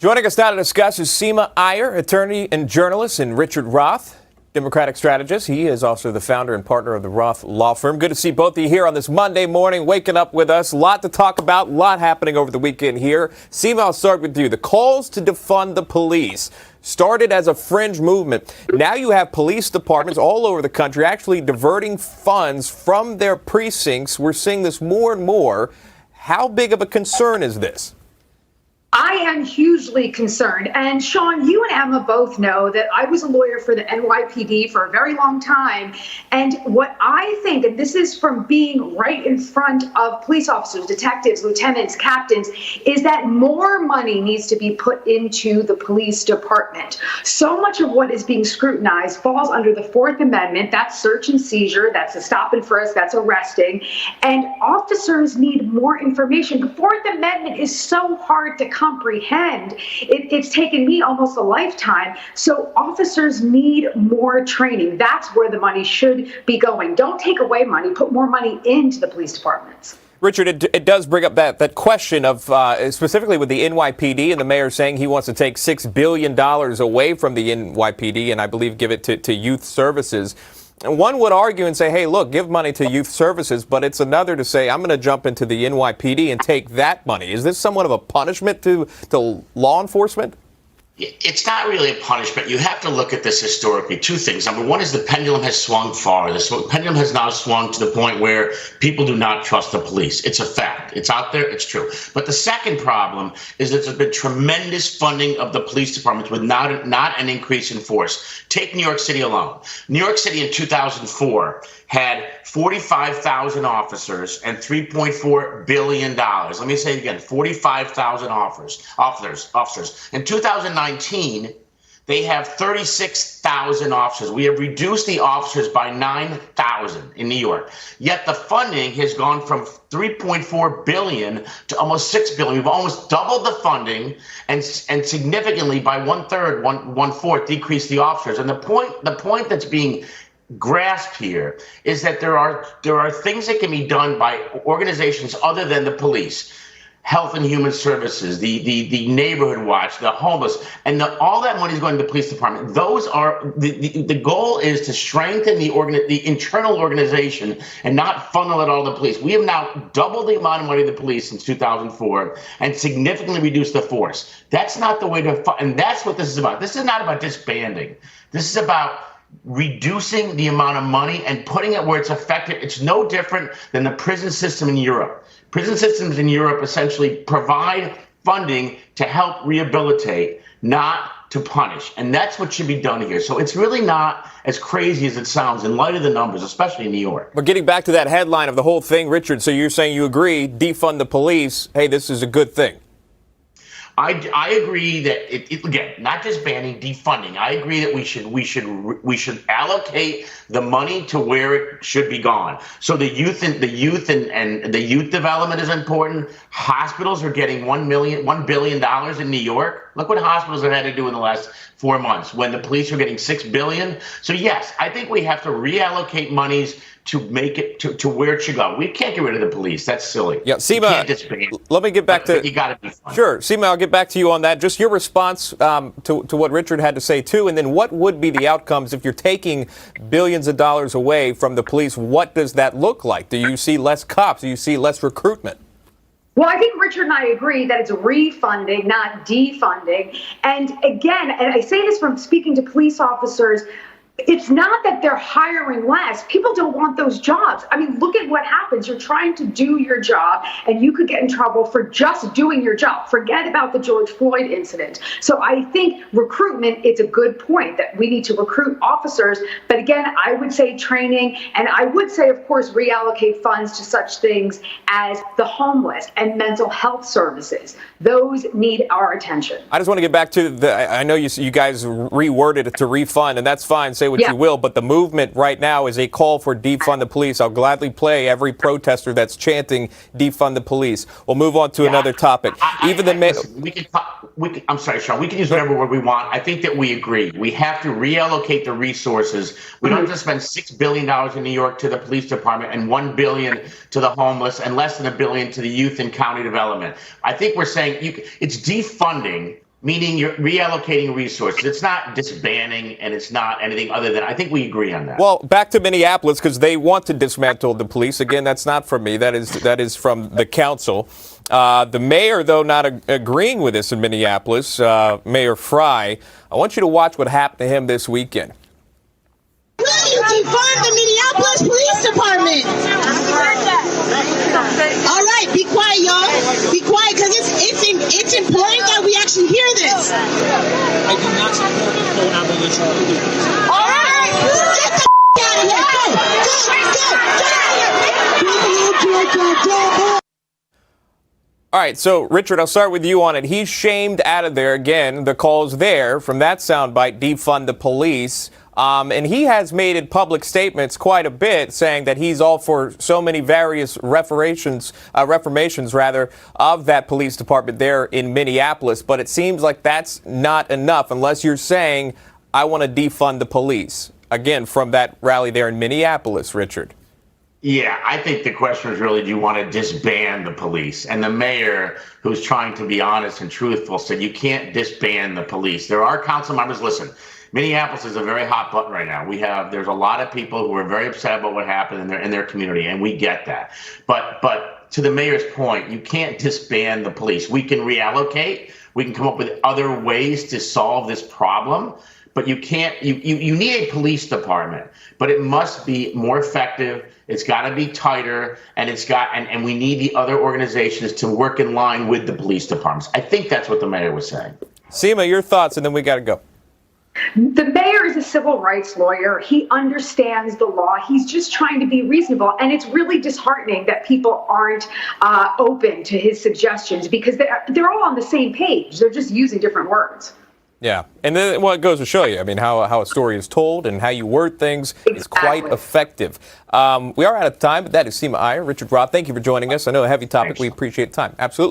Joining us now to discuss is Seema Iyer, attorney and journalist, and Richard Roth, Democratic strategist. He is also the founder and partner of the Roth Law Firm. Good to see both of you here on this Monday morning, waking up with us. A lot to talk about, a lot happening over the weekend here. Seema, I'll start with you. The calls to defund the police started as a fringe movement. Now you have police departments all over the country actually diverting funds from their precincts. We're seeing this more and more. How big of a concern is this? I am hugely concerned. And Sean, you and Emma both know that I was a lawyer for the NYPD for a very long time. And what I think, and this is from being right in front of police officers, detectives, lieutenants, captains, is that more money needs to be put into the police department. So much of what is being scrutinized falls under the Fourth Amendment. That's search and seizure. That's a stop and frisk. That's arresting. And officers need more information. The Fourth Amendment is so hard to comprehend. It's taken me almost a lifetime. So officers need more training. That's where the money should be going. Don't take away money. Put more money into the police departments. Richard, it does bring up that question of specifically with the NYPD and the mayor saying he wants to take $6 billion away from the NYPD and I believe give it to youth services. And one would argue and say, hey, look, give money to youth services, but it's another to say, I'm going to jump into the NYPD and take that money. Is this somewhat of a punishment to law enforcement? It's not really a punishment. You have to look at this historically. Two things. Number one is the pendulum has swung far. The pendulum has now swung to the point where people do not trust the police. It's a fact. It's out there. It's true. But the second problem is that there's been tremendous funding of the police departments with not an increase in force. Take New York City alone. New York City in 2004 had 45,000 officers and $3.4 billion. Let me say it again, 45,000 officers. In 2019, they have 36,000 officers. We have reduced the officers by 9,000 in New York. Yet the funding has gone from $3.4 billion to almost $6 billion. We've almost doubled the funding and significantly by one-fourth decreased the officers. And the point that's being grasp here is that there are things that can be done by organizations other than the police, Health and Human Services, the Neighborhood Watch, the homeless, and all that money is going to the police department. Those are the goal is to strengthen the internal organization and not funnel it all to the police. We have now doubled the amount of money to the police since 2004 and significantly reduced the force. That's not the way to, and that's what this is about. This is not about disbanding. This is about reducing the amount of money and putting it where it's effective. It's no different than the prison system in Europe. Prison systems in Europe essentially provide funding to help rehabilitate, not to punish. And that's what should be done here. So it's really not as crazy as it sounds in light of the numbers, especially in New York. But getting back to that headline of the whole thing, Richard, so you're saying you agree, defund the police. Hey, this is a good thing. I agree that again, not just banning, defunding. I agree that we should allocate the money to where it should be gone. So the youth and the youth development is important. Hospitals are getting $1 billion in New York. Look what hospitals have had to do in the last 4 months when the police are getting $6 billion. So yes, I think we have to reallocate monies to make it to where it should go. We can't get rid of the police. That's silly. Yeah, Seema, let me get back to you. Got to be fun. Sure, Seema, I'll get back to you on that. Just your response to what Richard had to say too, and then what would be the outcomes if you're taking billions of dollars away from the police? What does that look like? Do you see less cops? Do you see less recruitment? Well, I think Richard and I agree that it's refunding, not defunding. And again, and I say this from speaking to police officers, it's not that they're hiring less. People don't want those jobs. I mean, look at what happens. You're trying to do your job and you could get in trouble for just doing your job. Forget about the George Floyd incident. So I think recruitment, it's a good point that we need to recruit officers. But again, I would say training, and I would say, of course, reallocate funds to such things as the homeless and mental health services. Those need our attention. I just want to get back to I know you guys reworded it to refund, and that's fine. Say what you will, but the movement right now is a call for defund the police. I'll gladly play every protester that's chanting defund the police. We'll move on to another topic. I'm sorry, Sean. We can use whatever word we want. I think that we agree. We have to reallocate the resources. We don't have to spend $6 billion in New York to the police department and $1 billion to the homeless and less than $1 billion to the youth and county development. I think we're saying it's defunding Meaning you're reallocating resources. It's not disbanding, and it's not anything other than, I think we agree on that. Well, back to Minneapolis, because they want to dismantle the police. Again, that's not from me. That is from the council. The mayor, though, not agreeing with this in Minneapolis, Mayor Fry. I want you to watch what happened to him this weekend. Will you defund the Minneapolis Police Department? All right, be quiet, y'all. Be quiet, because it's important that we actually hear this. I do not support the full abolition of the police. All right, get the out of here. Go. All right, so, Richard, I'll start with you on it. He's shamed out of there. Again, the call's there from that soundbite, defund the police. And he has made it public statements quite a bit, saying that he's all for so many various reformations of that police department there in Minneapolis. But it seems like that's not enough unless you're saying, I want to defund the police. Again, from that rally there in Minneapolis, Richard. Yeah, I think the question is really, do you want to disband the police? And the mayor, who's trying to be honest and truthful, said you can't disband the police. There are council members, listen, Minneapolis is a very hot button right now. There's a lot of people who are very upset about what happened in their community, and we get that. But to the mayor's point, you can't disband the police. We can reallocate. We can come up with other ways to solve this problem. But you can't. You need a police department, but it must be more effective. It's got to be tighter, and and we need the other organizations to work in line with the police departments. I think that's what the mayor was saying. Seema, your thoughts, and then we got to go. The mayor is a civil rights lawyer. He understands the law. He's just trying to be reasonable. And it's really disheartening that people aren't open to his suggestions because they're all on the same page. They're just using different words. Yeah. And then it goes to show you, I mean, how a story is told and how you word things is quite effective. We are out of time, but that is Seema Iyer, Richard Roth. Thank you for joining us. I know a heavy topic. We appreciate the time. Absolutely.